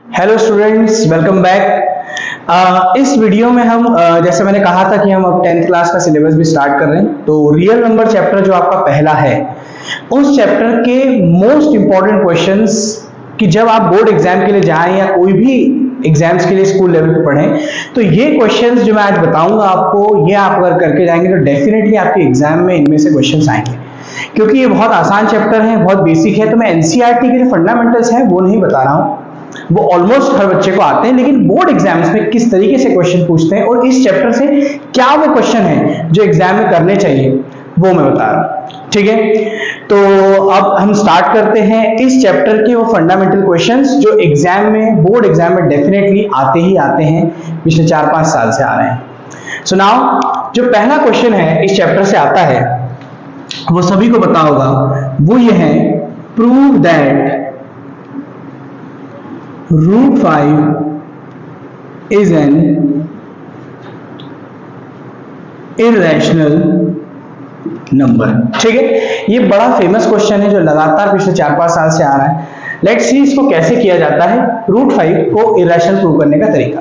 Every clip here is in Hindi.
Hello students, welcome back. इस वीडियो में हम जैसे मैंने कहा था कि हम अब 10th क्लास का सिलेबस भी स्टार्ट कर रहे हैं। तो रियल नंबर चैप्टर जो आपका पहला है, उस चैप्टर के मोस्ट इंपॉर्टेंट क्वेश्चंस कि जब आप बोर्ड एग्जाम के लिए जाएं या कोई भी एग्जाम्स के लिए स्कूल लेवल पे पढ़ें, तो ये क्वेश्चंस जो मैं आज बताऊंगा आपको, ये आप अगर करके जाएंगे तो डेफिनेटली आपके एग्जाम में इनमें से क्वेश्चंस आएंगे। क्योंकि ये बहुत आसान चैप्टर है, बहुत बेसिक है, तो मैं एनसीईआरटी के जो फंडामेंटल्स हैं वो नहीं बता रहा हूँ, वो ऑलमोस्ट हर बच्चे को आते हैं, लेकिन बोर्ड एग्जाम्स में किस तरीके से क्वेश्चन पूछते हैं और इस चैप्टर से क्या वो क्वेश्चन है जो एग्जाम में करने चाहिए वो मैं बता रहा हूं। ठीक है, तो अब हम स्टार्ट करते हैं इस चैप्टर के वो फंडामेंटल क्वेश्चंस जो एग्जाम में, बोर्ड एग्जाम में डेफिनेटली आते ही आते हैं, पिछले 4-5 साल से आ रहे हैं। सो नाउ जो पहला क्वेश्चन है इस चैप्टर से आता है, वो सभी को पता होगा, वो ये है, prove that √5 is an irrational number। ठीक है, ये बड़ा फेमस क्वेश्चन है जो लगातार पिछले 4-5 साल से आ रहा है। लेट्स सी इसको कैसे किया जाता है, √5 को इरेशनल प्रूव करने का तरीका।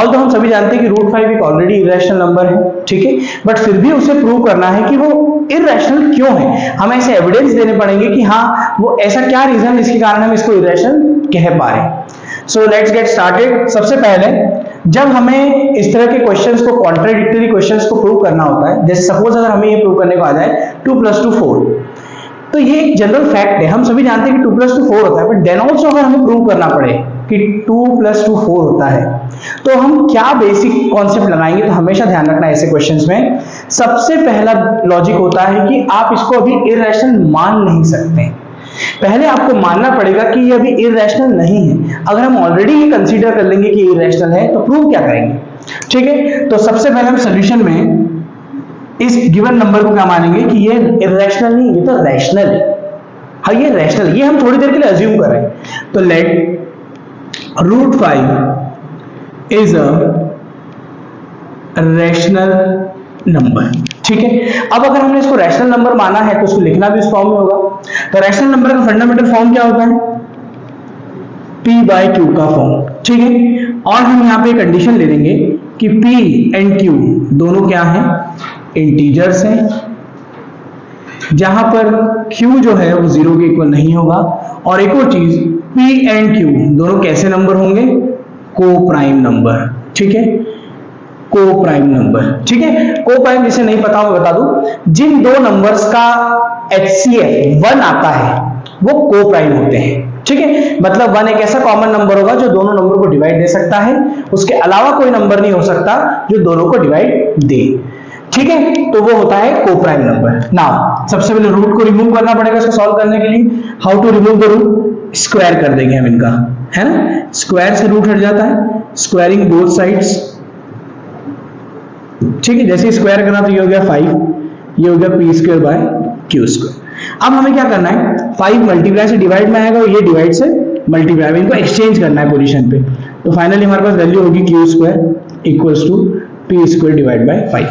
ऑल्दो हम सभी जानते हैं कि √5 एक ऑलरेडी इरेशनल नंबर है, ठीक है, बट फिर भी उसे प्रूव करना है कि वो इरेशनल क्यों है। हमें ऐसे एविडेंस देने पड़ेंगे कि हाँ, वो ऐसा क्या रीजन है जिसके कारण हम इसको इरेशनल कह पा रहे हैं। So let's get started. सबसे पहले जब हमें इस तरह के क्वेश्चंस को, कॉन्ट्राडिक्टरी क्वेश्चंस को प्रूव करना होता है, जैसे सपोज अगर हमें ये प्रूव करने को आ जाए 2 + 2 4, तो ये एक जनरल फैक्ट है, हम सभी जानते हैं कि 2 + 2 4 होता है, बट देन ऑल्सो अगर हमें प्रूव करना पड़े कि 2 + 2 4 होता है, तो हम क्या बेसिक कॉन्सेप्ट लगाएंगे। तो हमेशा ध्यान रखना ऐसे क्वेश्चंस में, सबसे पहला लॉजिक होता है कि आप इसको अभी इरेशनल मान नहीं सकते। पहले आपको मानना पड़ेगा कि ये अभी इरेशनल नहीं है। अगर हम ऑलरेडी ये कंसीडर कर लेंगे कि इरेशनल है, तो प्रूव क्या करेंगे। ठीक है, तो सबसे पहले हम सॉल्यूशन में इस गिवन नंबर को क्या मानेंगे कि ये इरेशनल नहीं, ये तो रैशनल है। हाँ, ये रैशनल, ये हम थोड़ी देर के लिए अज्यूम कर रहे हैं। तो let √5 is a rational number. ठीक है, अब अगर हमने इसको रैशनल नंबर माना है तो उसको लिखना भी इस फॉर्म में होगा। तो रैशनल नंबर का फंडामेंटल फॉर्म क्या होता है, P/Q का फॉर्म। ठीक है, और हम यहाँ पे कंडीशन ले लेंगे कि P एंड Q दोनों क्या हैं, इंटीजर्स हैं, जहां पर Q जो है वो 0 के इक्वल नहीं होगा। और एक और चीज, P एंड Q दोनों कैसे नंबर होंगे, को प्राइम नंबर। ठीक है, को प्राइम नंबर। ठीक है, को प्राइम जिसे नहीं पता मैं बता दूं, जिन दो नंबर्स का HCF 1 आता है वो को प्राइम होते हैं। ठीक है, मतलब 1 एक ऐसा कॉमन नंबर होगा जो दोनों नंबर को डिवाइड दे सकता है, उसके अलावा कोई नंबर नहीं हो सकता जो दोनों को डिवाइड दे। ठीक है, तो वो होता है को प्राइम नंबर। नाउ सबसे पहले रूट को रिमूव करना पड़ेगा इसको सॉल्व करने के लिए। How to remove the root, square कर देंगे हम इनका, है ना, स्क्वायर से रूट हट जाता है, स्क्वायरिंग बोथ साइड्स। ठीक है, जैसे स्क्वायर करना तो ये हो गया 5, ये हो गया P²/Q²। अब हमें क्या करना है, 5 मल्टीप्लाई से डिवाइड में आएगा और ये डिवाइड से मल्टीप्लाई में, इनको एक्सचेंज करना है पोजीशन पे। तो फाइनली हमारे पास वैल्यू होगी Q² = P²/5।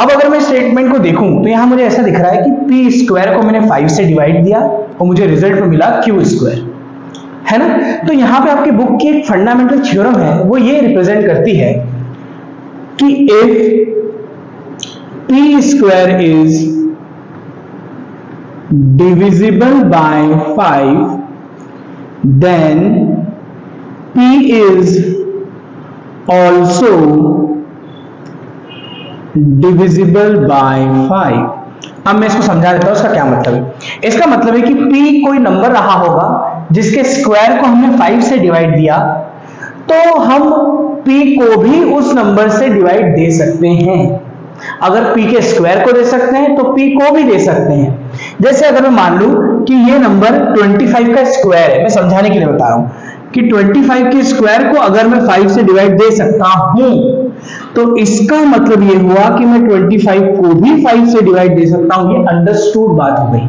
अब अगर मैं स्टेटमेंट को देखूं तो यहां मुझे ऐसा दिख रहा है कि P² को मैंने 5 से डिवाइड दिया और मुझे रिजल्ट में मिला Q², है ना। तो यहां पे आपकी बुक की एक फंडामेंटल थ्योरम है, वो ये रिप्रेजेंट करती है कि if P² is divisible by 5, then P is also divisible by 5। अब मैं इसको समझा देता हूं इसका क्या मतलब है। इसका मतलब है कि P कोई नंबर रहा होगा जिसके स्क्वायर को हमने 5 से डिवाइड दिया, तो हम P को भी उस नंबर से डिवाइड दे सकते हैं। अगर P के स्क्वायर को दे सकते हैं तो P को भी दे सकते हैं। जैसे अगर मैं मान लूं कि ये नंबर 25 का स्क्वायर है, मैं समझाने के लिए बता रहा हूं कि 25 के स्क्वायर को अगर मैं 5 से डिवाइड दे सकता हूं, तो इसका मतलब ये हुआ कि मैं 25 को भी 5 से डिवाइड दे सकता हूं। ये अंडरस्टूड बात हो गई।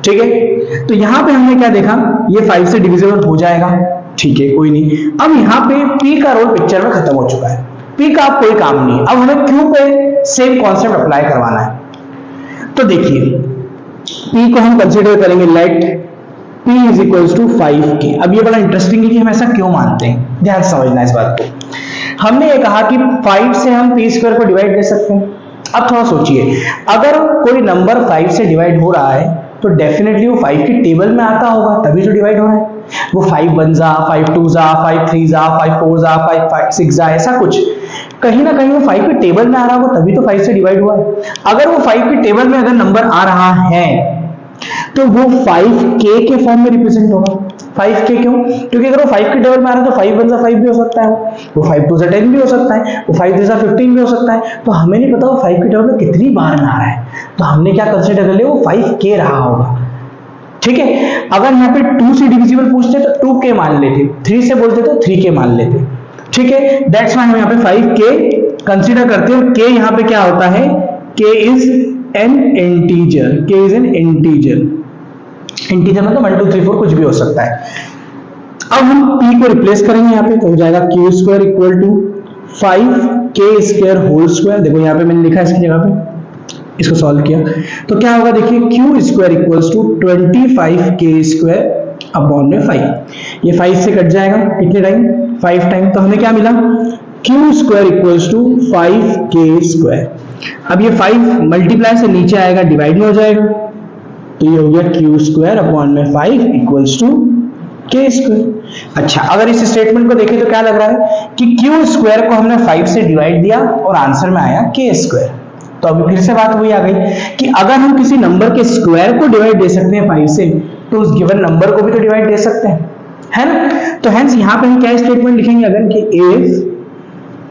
ठीक है, तो यहां पे हमने क्या देखा, ये 5 से डिविजिबल हो जाएगा। ठीक है, कोई नहीं। अब यहां पे P का रोल पिक्चर में खत्म हो चुका है, P का अब कोई काम नहीं है। अब हमें Q पे सेम कॉन्सेप्ट अप्लाई करवाना है। तो देखिए, P को हम कंसीडर करेंगे let p is equals to 5k। अब ये बड़ा इंटरेस्टिंग है कि हम ऐसा क्यों मानते हैं, ध्यान से समझना इस बात को। हमने ये कहा कि 5 से हम p स्क्वायर को डिवाइड दे सकते हैं। अब थोड़ा सोचिए, अगर कोई नंबर 5 से डिवाइड हो रहा है तो डेफिनेटली वो 5 की टेबल में आता होगा, तभी तो डिवाइड हो रहा है। वो 5 1 जा, 5 2 जा, 5 3 जा, 5 4 जा, 5 6 जा, ऐसा कुछ कहीं ना कहीं वो 5 की टेबल में आ रहा होगा, तभी तो 5 से डिवाइड हुआ है। अगर वो 5 की टेबल में अगर नंबर आ रहा है तो वो 5k के फॉर्म में रिप्रेजेंट होगा। 5k क्यों? क्योंकि अगर वो 5 की टेबल में आ रहा है तो 5 1 जा 5 भी हो सकता है, वो 5 2 जा 10 भी हो सकता है, वो 5 3 जा 15 भी हो सकता है। तो हमें नहीं पता वो 5 की टेबल में कितनी बार में आ रहा है, तो हमने क्या कंसीडर कर लिया, वो 5k रहा होगा। ठीक है, अगर यहाँ पे 2 से डिविजिबल पूछते तो 2k मान लेते, 3 से बोलते तो 3k मान लेते। ठीक है, दैट्स व्हाई हम यहाँ पे 5k कंसीडर करते हैं। k यहाँ पे क्या होता है, k is an integer, k is an integer. Integer मतलब 1 2 3 4 कुछ भी हो सकता है। अब हम p को रिप्लेस करेंगे यहाँ पे, तो हो जाएगा q square equal to 5k square whole square. देखो यहाँ पे मैंने लिखा है इसकी जगह पे, इसको सॉल्व किया तो क्या होगा, देखिए q square equals to 25k square upon में 5। ये 5 से कट जाएगा कितने टाइम, 5 टाइम। तो हमें क्या मिला, q square equals to 5k square. अब ये 5 मल्टीप्लाई से नीचे आएगा, डिवाइड में हो जाएगा, तो ये हो गया q स्क्वायर अपॉन में 5 इक्वल्स टू k स्क्वायर। अच्छा, अगर इस स्टेटमेंट को देखें तो क्या लग रहा है कि q स्क्वायर को हमने 5 से डिवाइड दिया और आंसर में आया k स्क्वायर। तो अभी फिर से बात वही आ गई कि अगर हम किसी नंबर के स्क्वायर को डिवाइड दे सकते हैं 5 से, तो उस गिवन नंबर को भी तो डिवाइड दे सकते हैं, है ना। तो हेंस यहाँ पे हम क्या स्टेटमेंट लिखेंगे अगर कि if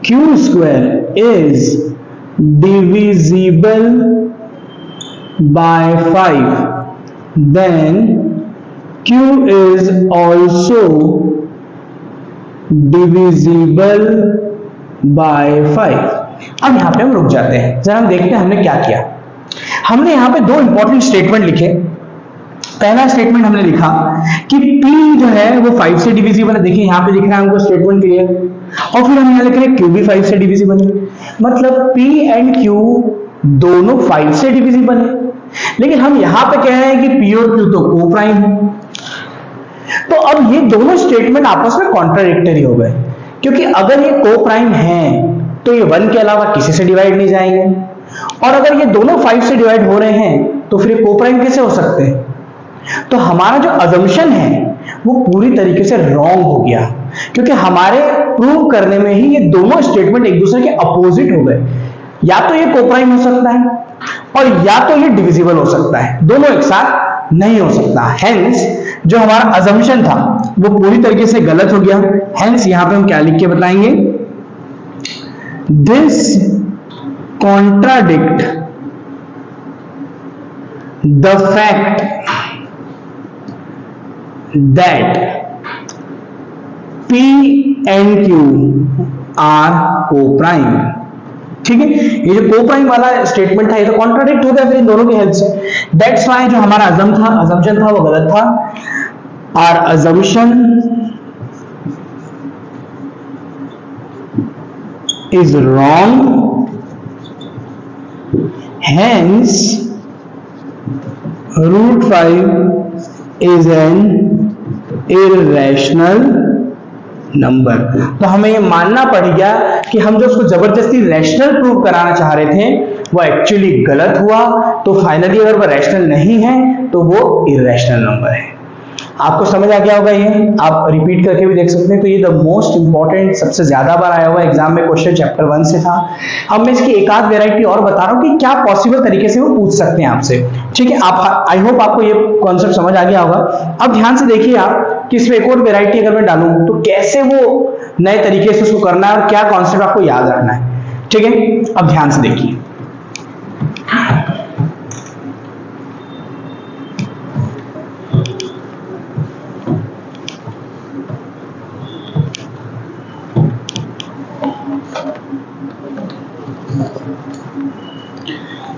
q square is divisible by 5 then q is also divisible by 5। अब यहां पे हम रुक जाते हैं, जरा हम देखते हैं हमने क्या किया। हमने यहां पे दो इंपॉर्टेंट स्टेटमेंट लिखे। पहला स्टेटमेंट हमने लिखा कि p जो है वो 5 से डिविजिबल है। देखिए यहां पे लिख रहा है हमको स्टेटमेंट क्लियर, और फिर हम यहां लिख रहे हैं q भी 5 से डिविजिबल है, मतलब p एंड q दोनों 5 से डिविजिबल है। लेकिन हम यहां पे कह रहे हैं कि p और q तो को प्राइम है। तो अब ये दोनों स्टेटमेंट आपस में कॉन्ट्राडिक्टरी हो गए, क्योंकि अगर ये को प्राइम है तो ये 1 के अलावा किसी से डिवाइड नहीं जाएंगे, और अगर ये दोनों 5 से डिवाइड हो रहे हैं तो फिर ये को प्राइम कैसे हो सकते हैं। तो हमारा जो अजम्पशन है वो पूरी तरीके से रॉन्ग हो गया, क्योंकि हमारे प्रूव करने में ही ये दोनों स्टेटमेंट एक दूसरे के अपोजिट हो गए। या तो ये को प्राइम हो सकता है और या तो ये डिविजिबल हो सकता है, दोनों एक साथ नहीं हो सकता। हेंस जो हमारा अजम्पशन था वो पूरी तरीके से गलत हो गया। हेंस यहां पे हम क्या लिख के बताएंगे, this contradict the fact that p and q are coprime. ठीक है, ये जो को प्राइम वाला स्टेटमेंट था ये तो कॉन्ट्राडिक्ट हो गया फिर इन दोनों की हेल्प से। दैट्स व्हाई जो हमारा अजम्पशन था वो गलत था। Our assumption is wrong, hence √5 is an irrational number. तो हमें ये मानना पड़ गया कि हम जो उसको जबरदस्ती रैशनल प्रूव कराना चाह रहे थे वो एक्चुअली गलत हुआ। तो फाइनली अगर वो रैशनल नहीं है तो वो इर्रेशनल नंबर है। आपको समझ आ गया होगा, ये आप रिपीट करके भी देख सकते हैं। तो ये द मोस्ट इंपॉर्टेंट, सबसे ज्यादा बार आया हुआ एग्जाम में क्वेश्चन चैप्टर 1 से था। अब मैं इसकी एक आध वेराइटी और बता रहा हूँ कि क्या पॉसिबल तरीके से वो पूछ सकते हैं आपसे। ठीक है, आप आई होप आपको ये कॉन्सेप्ट समझ आ गया होगा। अब ध्यान से देखिए आप कि इसमें एक और वेराइटी अगर मैं डालूं तो कैसे वो नए तरीके से उसको करना है और क्या कॉन्सेप्ट आपको याद रखना है। ठीक है, अब ध्यान से देखिए।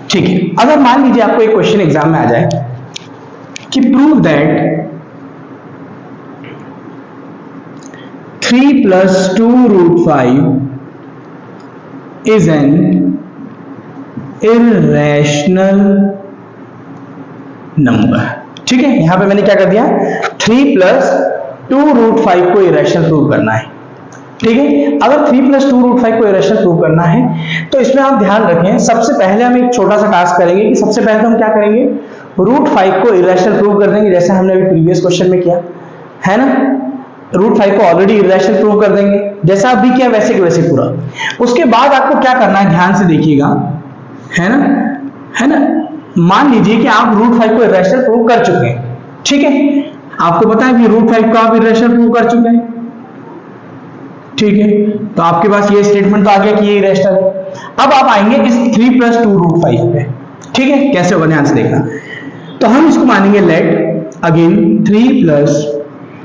ठीक है, अगर मान लीजिए आपको एक क्वेश्चन एग्जाम में आ जाए कि prove that 3 + 2√5 is an irrational number. ठीक है, यहां पे मैंने क्या कर दिया, 3 प्लस 2√5 को इरेशनल प्रूव करना है। ठीक है, अगर 3 प्लस 2√5 को इरेशनल प्रूव करना है तो इसमें आप ध्यान रखें, सबसे पहले हम एक छोटा सा टास्क करेंगे कि सबसे पहले हम क्या करेंगे, √5 को इरेशनल प्रूव कर देंगे, जैसे हमने अभी प्रीवियस क्वेश्चन में किया है ना। √5 को ऑलरेडी इरेशनल प्रूव कर देंगे, जैसा अभी किया वैसे के वैसे पूरा। उसके बाद आपको क्या करना है, ध्यान से देखिएगा, है ना। मान लीजिए कि आप √5 को इरेशनल प्रूव कर चुके हैं, ठीक है, आपको पता है कि √5 को आप इरेशनल प्रूव कर चुके हैं, ठीक है, तो आपके पास ये स्टेटमेंट तो आ गया कि ये इरेशनल है। अब आप आएंगे इस 3 प्लस 2√5 पे, ठीक है, कैसे होगा ध्यान से देखना। तो हम इसको मानेंगे let again 3 plus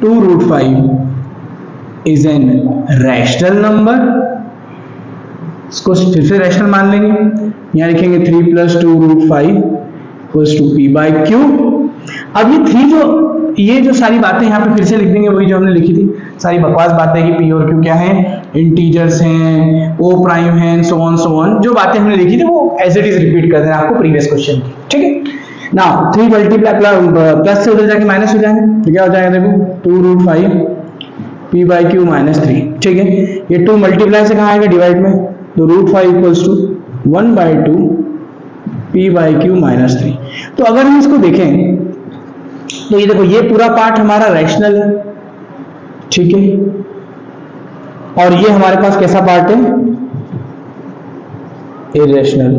2√5 is an rational number, इसको फिर से रैशनल मान लेंगे, यहां लिखेंगे 3 plus 2√5 equals to p by q. अब ये जो सारी बातें यहाँ पे फिर से लिख देंगे, वही जो हमने लिखी थी, सारी बकवास बातें कि p और q क्या है, इंटीजर्स हैं, o प्राइम है, सो ऑन, जो बातें हमने लिखी थी वो एज इट इज रिपीट कर देना आपको प्रीवियस क्वेश्चन की, ठीक है। नाउ 3 मल्टीप्लाई प्लस से उधर जाके माइनस हो जाएंगे, तो क्या हो जाएगा देखो 2√5 p बाई क्यू माइनस 3, ठीक है। ये 2 मल्टीप्लाई से कहाँ आएगा, डिवाइड में, तो √5 equals to 1/2 p by q minus 3। तो अगर हम इसको देखें तो ये देखो, ये पूरा पार्ट हमारा रैशनल है, ठीक है, और ये हमारे पास कैसा पार्ट है, इरेशनल।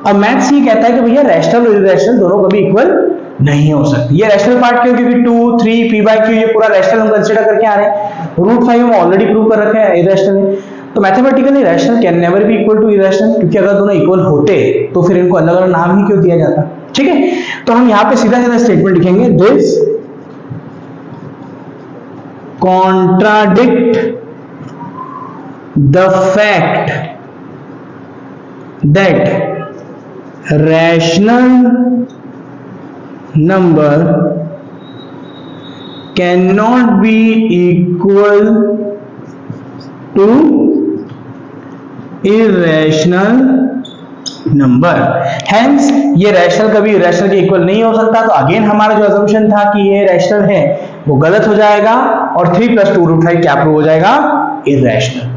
अब मैथ्स ये कहता है कि भैया रैशनल और इरेशनल दोनों कभी इक्वल नहीं हो सकते। ये रैशनल पार्ट क्यों, क्योंकि 2, 3 p बाई क्यू ये पूरा रैशनल हम कंसीडर करके आ रहे हैं, √5 हम ऑलरेडी प्रूव कर रखे हैं इरेशनल है, तो mathematically rational can never be equal to irrational, क्योंकि अगर दोनों इक्वल होते तो फिर इनको अलग अलग नाम ही क्यों दिया जाता, ठीक है। तो हम यहां पे सीधा सीधा स्टेटमेंट लिखेंगे, this contradict the fact that rational number can not be equal to irrational number, hence ये रैशनल कभी इरेशनल के इक्वल नहीं हो सकता। तो अगेन हमारा जो अजम्पशन था कि ये रैशनल है वो गलत हो जाएगा, और 3 प्लस 2√5 क्या प्रूव हो जाएगा, इरेशनल।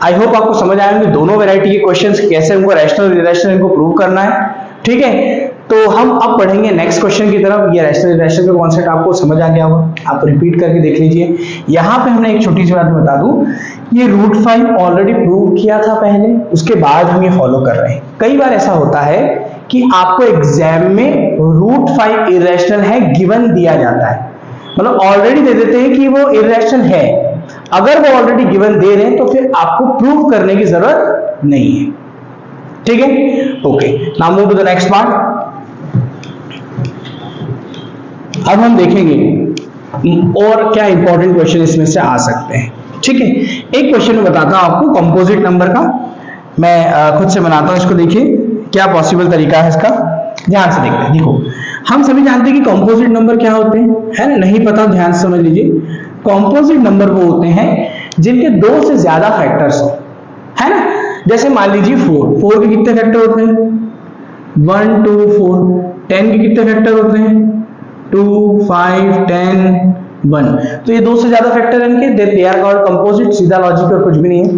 आई होप आपको समझ आएंगे दोनों वैरायटी के क्वेश्चंस कैसे उनको रैशनल और इरेशनल इनको प्रूव करना है, ठीक है। तो हम अब पढ़ेंगे नेक्स्ट क्वेश्चन की तरफ। ये रैशनल इरेशनल का कॉन्सेप्ट आपको समझ आ गया होगा, आप रिपीट करके देख लीजिए। यहाँ पे हमने एक छोटी सी बात बता दूं, ये √5 ऑलरेडी प्रूव किया था पहले, उसके बाद हम ये फॉलो कर रहे हैं। कई बार ऐसा होता है कि आपको एग्जाम में √5 इरेशनल है गिवन दिया जाता है, मतलब ऑलरेडी दे देते हैं कि वो इरेशनल है। अगर वो ऑलरेडी गिवन दे रहे हैं तो फिर आपको प्रूव करने की जरूरत नहीं है, ठीक है। Okay, now move to the next part. अब हम देखेंगे और क्या इंपॉर्टेंट क्वेश्चन इसमें से आ सकते हैं, ठीक है। एक क्वेश्चन में बताता हूं आपको कंपोजिट नंबर का, मैं खुद से बनाता हूं इसको, देखिए क्या पॉसिबल तरीका है इसका, ध्यान से देखते हैं। देखो, हम सभी जानते हैं कि कंपोजिट नंबर क्या होते हैं, है ना, नहीं पता ध्यान से समझ लीजिए। कंपोजिट नंबर वो होते हैं जिनके 2 से ज्यादा फैक्टर्स हो, है ना। जैसे मान लीजिए 4 के कितने फैक्टर होते हैं, 1, 2, 4। 10 के कितने फैक्टर होते हैं, 2, 5, 10, 1। तो ये 2 से ज्यादा फैक्टर है इनके, दे आर कॉल्ड कंपोजिट। सीधा लॉजिक और कुछ भी नहीं है।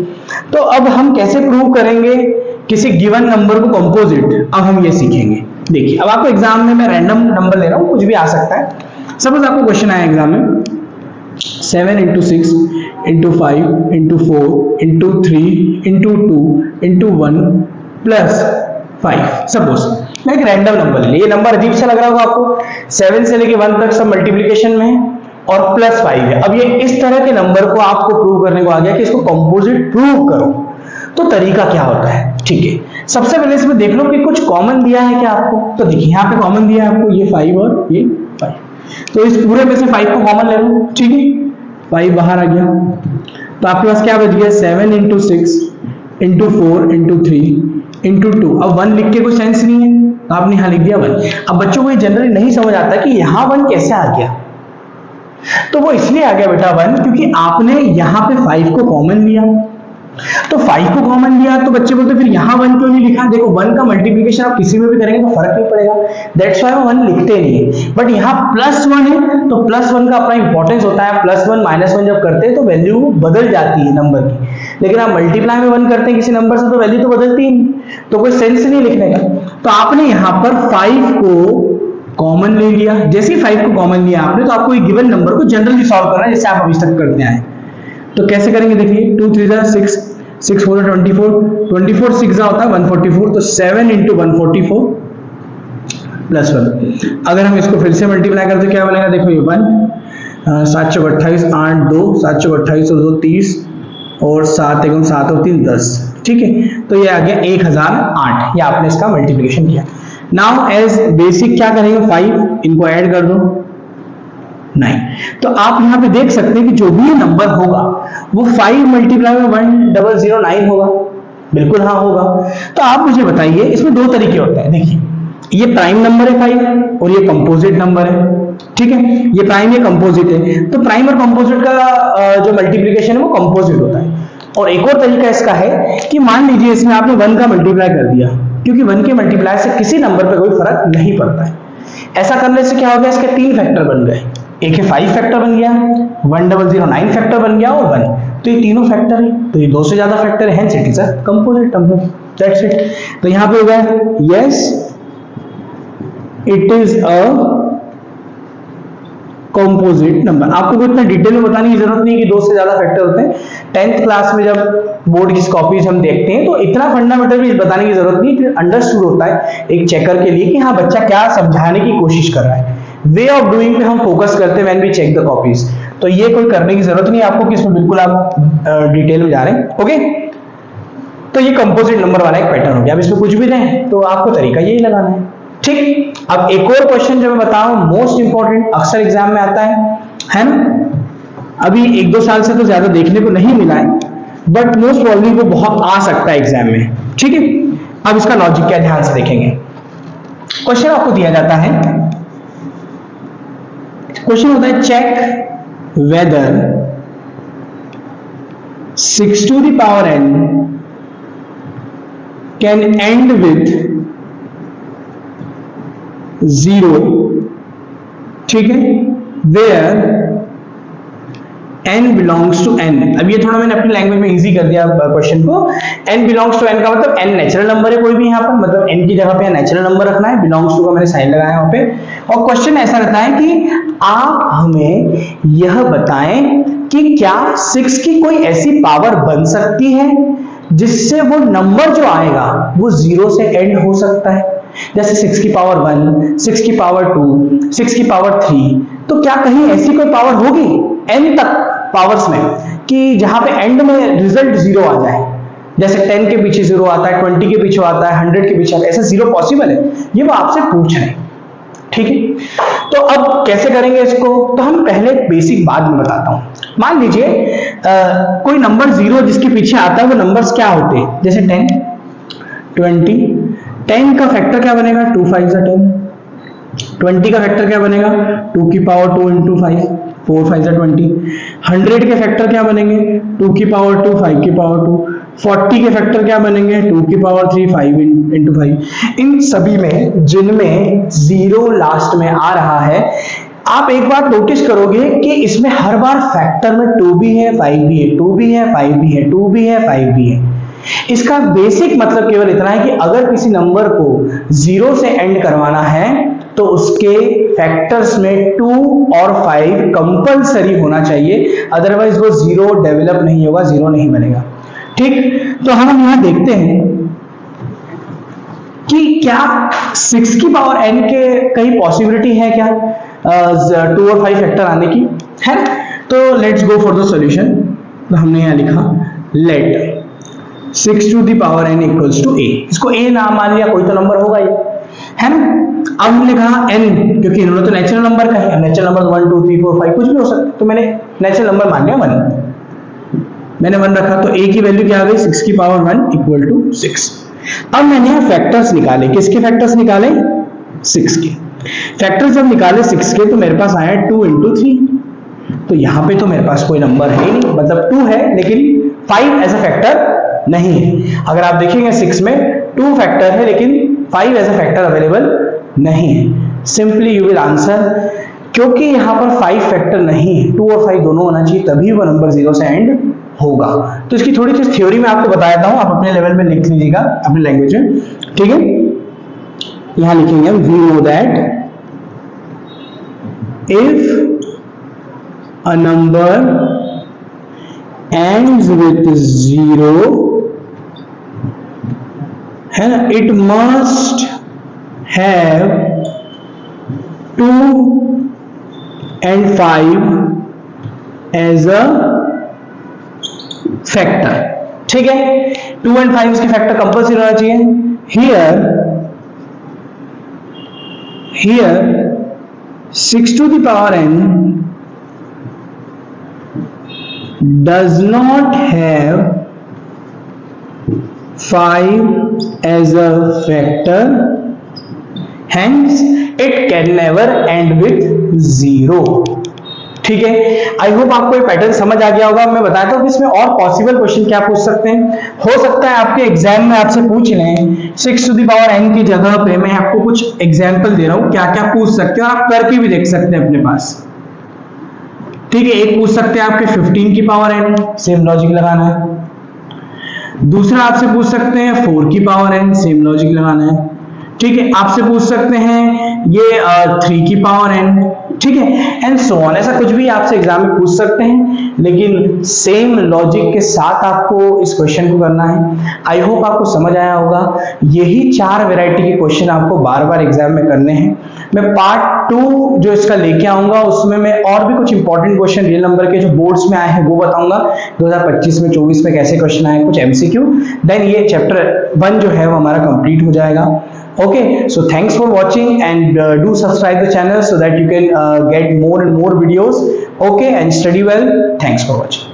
तो अब हम कैसे प्रूव करेंगे किसी गिवन नंबर को कंपोजिट, अब हम ये सीखेंगे। देखिए, अब आपको एग्जाम में मैं रैंडम नंबर ले रहा हूं, कुछ भी आ सकता है। सपोज आपको क्वेश्चन आया एग्जाम में 7 × 6 × 5 × 4 × 3 × 2 × 1 प्लस 5। सपोज मैं एक रैंडम नंबर ले, ये नंबर अजीब सा लग रहा होगा आपको, 7 से लेके 1 तक सब मल्टीप्लीकेशन में है और प्लस 5 है। अब ये इस तरह के नंबर को आपको प्रूव करने को आ गया कि इसको कंपोजिट प्रूव करो। तो तरीका क्या होता है, ठीक है। सबसे पहले इसमें देख लो कि कुछ कॉमन दिया है क्या आपको। तो देखिए यहाँ पे कॉमन दिया है आपको, ये 5 और ये 5, तो इस पूरे में से 5 को कॉमन ले लो, ठीक है। 5 बाहर आ गया, तो आपके पास क्या बच गया, 7 × 6 × 4 × 3 × 2। अब 1 लिख के कोई सेंस नहीं है, तो आपने यहां लिख दिया 1। अब बच्चों को ये जनरली नहीं समझ आता कि यहां 1 कैसे आ गया। तो वो इसलिए आ गया बेटा 1 क्योंकि आपने यहां पे 5 को कॉमन लिया। तो 5 को कॉमन लिया तो बच्चे बोलते फिर यहाँ 1 क्यों नहीं लिखा? देखो 1 का मल्टीप्लिकेशन आप किसी में भी करेंगे तो फर्क नहीं पड़ेगा, दैट्स व्हाई 1 लिखते नहीं है। बट यहाँ +1 है तो +1 का अपना इंपॉर्टेंस होता है, +1 -1 जब करते हैं तो वैल्यू बदल जाती है नंबर की, लेकिन आप मल्टीप्लाई में 1 करते हैं किसी नंबर से तो वैल्यू तो बदलती ही नहीं, तो कोई सेंस नहीं लिखने का। तो आपने यहाँ पर 5 को कॉमन ले लिया, जैसे ही 5 को कॉमन लिया आपने तो आपको एक गिवन नंबर को जनरली सॉल्व करना है जैसे आप अभी तक करते आए। तो कैसे करेंगे देखिए, 2 3 6 6 4 24 24 6 होता है 144, तो 7 × 144 + 1। अगर हम इसको फिर से मल्टीप्लाई करते क्या बनेगा? देखो ये 1 7 चौक 28 8 2 7 चौक 28 और 2 30 और 7 × 7 और 3 10, ठीक है। तो ये आ गया 1008, ये आपने इसका मल्टीप्लिकेशन किया। नाउ एज बेसिक क्या करेंगे, 5 इनको ऐड कर दो 9। तो आप यहाँ पे देख सकते हैं कि जो भी नंबर होगा वो 5 मल्टीप्लाई में 1009 होगा, बिल्कुल हाँ होगा। तो आप मुझे बताइए, इसमें दो तरीके होते हैं। देखिए ये प्राइम नंबर है 5 और ये कंपोजिट नंबर है, ठीक है। ये प्राइम या कंपोजिट है, तो प्राइम और कंपोजिट का जो मल्टीप्लिकेशन है वो कंपोजिट होता है। और एक और तरीका इसका है कि मान लीजिए इसमें आपने 1 का मल्टीप्लाई कर दिया, क्योंकि 1 के मल्टीप्लाई से किसी नंबर पे कोई फर्क नहीं पड़ता है। ऐसा करने से क्या हो गया, इसके 3 फैक्टर बन गए, एक है 5 फैक्टर बन गया, 1009 फैक्टर बन गया और 1, तो ये तीनों फैक्टर है, तो ये 2 से ज्यादा फैक्टर है, hence it is a composite number, that's it. तो यहाँ पे हो गया yes it is a composite number. आपको कोई इतना डिटेल में बताने की जरूरत नहीं है कि 2 से ज्यादा फैक्टर होते हैं। 10th क्लास में जब बोर्ड की कॉपीज हम देखते हैं तो इतना फंडामेंटल भी बताने की जरूरत नहीं है, अंडरस्टूड होता है एक चेकर के लिए कि हाँ बच्चा क्या समझाने की कोशिश कर रहा है। वे ऑफ डूइंग पे हम फोकस करते हैं when we check the copies, तो ये कोई करने की जरूरत नहीं है आपको कि इसमें बिल्कुल आप डिटेल में जा रहे हैं, ओके। तो ये कंपोजिट नंबर वाला एक पैटर्न हो गया। अब इसमें कुछ भी नहीं तो आपको तरीका यही लगाना है, ठीक। अब एक और क्वेश्चन जो मैं बताऊं मोस्ट इंपॉर्टेंट, अक्सर एग्जाम में आता है ना, अभी 1-2 साल से तो ज्यादा देखने को नहीं मिला है, बट मोस्ट प्रॉब्ली वो बहुत आ सकता है एग्जाम में, ठीक है। अब इसका लॉजिक क्या, ध्यान से देखेंगे। क्वेश्चन आपको दिया जाता है, क्वेश्चन होता है check whether 6 to the power n can end with 0, ठीक है, where n belongs to n। अब ये थोड़ा मैंने अपनी लैंग्वेज में इजी कर दिया क्वेश्चन को। n belongs to n का मतलब n नेचुरल नंबर है कोई भी यहाँ पर, मतलब n की जगह पे नेचुरल नंबर रखना है, belongs to का मैंने साइन लगाया यहाँ पे। और क्वेश्चन ऐसा रहता है कि आप हमें यह बताएं कि क्या 6 की कोई ऐसी पावर बन सकती है जिससे वो नंबर जो आएगा वो 0 से एंड हो सकता है, जैसे 6 की पावर 1, 6 की पावर 2, 6 की पावर 3। तो क्या कहीं ऐसी कोई पावर होगी n तक पावर्स में कि जहां पे एंड में रिजल्ट 0 आ जाए, जैसे 10 के पीछे 0 आता है, 20 के पीछे आता है, 100 के पीछे आता है, ऐसा 0 पॉसिबल है? ये वो आपसे पूछ रहे हैं, ठीक है। तो अब कैसे करेंगे इसको, तो हम पहले बेसिक बात में बताता हूं। मान लीजिए कोई नंबर 0 जिसके पीछे आता है वो नंबर्स क्या होते हैं, जैसे 10, 20। 10 का फैक्टर क्या बनेगा, 2 5 10। 20 का फैक्टर क्या बनेगा, 2 की पावर 2 into 5, 4 5 20। 100 के फैक्टर क्या बनेंगे, 2 की पावर 2, 5 की पावर 2। 40 के फैक्टर क्या बनेंगे, 2 की पावर 3, 5 into 5। इन सभी में जिनमें 0 लास्ट में आ रहा है, आप एक बात नोटिस करोगे कि इसमें हर बार फैक्टर में 2 भी है, 5 भी है, 2 भी है, 5 भी है, 2 भी है, 5 भी है। इसका बेसिक मतलब केवल इतना है कि अगर किसी नंबर को 0 से एंड करवाना है तो उसके फैक्टर्स में 2 और 5 कंपलसरी होना चाहिए, अदरवाइज वो 0 डेवलप नहीं होगा, 0 नहीं बनेगा, ठीक। तो हम यहां देखते हैं कि क्या 6 की पावर n के कहीं पॉसिबिलिटी है क्या 2 और 5 फैक्टर आने की है। तो let's go for the solution. तो हमने यहां लिखा late 6 to the power n equals to a, इसको a नाम मान लिया, कोई तो नंबर होगा ये, है ना। अब हमने कहा n, क्योंकि इन्होंने तो नेचुरल नंबर का है, नेचुरल नंबर 1 2 3 4 5 कुछ भी हो सकता है, तो मैंने नेचुरल नंबर मान लिया 1, मैंने 1 रखा, तो a की वैल्यू क्या आ गई, 6 की पावर 1 इक्वल टू 6। अब मैंने यहाँ फैक्टर्स निकाले, किसके फैक्टर्स निकाले, 6 के फैक्टर्स जब निकाले 6 के, तो मेरे पास आया 2 into 3। तो यहाँ पे तो मेरे पास कोई नंबर है ही नहीं, मतलब 2 है लेकिन 5 एज अ फैक्टर नहीं है। अगर आप देखेंगे 6 में 2 फैक्टर है लेकिन 5 एज अ फैक्टर अवेलेबल नहीं है। सिंपली यू विल आंसर, क्योंकि यहां पर 5 फैक्टर नहीं है, 2 और 5 दोनों होना चाहिए, तभी वो नंबर 0 से एंड होगा। तो इसकी थोड़ी सी थ्योरी मैं आपको बता देता हूं, आप अपने लेवल में लिख लीजिएगा अपनी लैंग्वेज में, ठीक है। यहां लिखेंगे we know that if a number ends with 0 है ना, it must have 2 and 5 as a factor, ठीक है। 2 and 5 इसके फैक्टर कंपल्सरी होना चाहिए। here 6 to the power n does not have 5 as a factor, hence it can never end with 0, ठीक है। आई होप आपको ये पैटर्न समझ आ गया होगा। मैं बताता हूँ कि इसमें और पॉसिबल क्वेश्चन क्या पूछ सकते हैं। हो सकता है आपके एग्जाम में आपसे पूछ लें 6 टू द पावर n की जगह पे मैं आपको कुछ एग्जाम्पल दे रहा हूँ क्या क्या पूछ सकते हैं, और आप करके भी देख सकते हैं अपने पास, ठीक है। एक पूछ सकते हैं आपके 15 की पावर n, सेम लॉजिक लगाना है। दूसरा आपसे पूछ सकते हैं 4 की पावर n, सेम लॉजिक लगाना है, ठीक है। आपसे पूछ सकते हैं ये 3 की पावर n, ठीक है, एंड सो ऑन। ऐसा कुछ भी आपसे एग्जाम में पूछ सकते हैं, लेकिन सेम लॉजिक के साथ आपको इस क्वेश्चन को करना है। आई होप आपको समझ आया होगा। यही 4 वैरायटी के क्वेश्चन आपको बार बार एग्जाम में करने हैं। मैं पार्ट 2 जो इसका लेके आऊंगा उसमें मैं और भी कुछ इंपॉर्टेंट क्वेश्चन रियल नंबर के जो बोर्ड्स में आए हैं वो बताऊंगा। 2025 में 24 में कैसे क्वेश्चन आए, कुछ एमसीक्यू, देन ये चैप्टर 1 जो है वो हमारा कंप्लीट हो जाएगा। Okay, so thanks for watching and do subscribe the channel so that you can get more and more videos. Okay, and study well. Thanks for watching.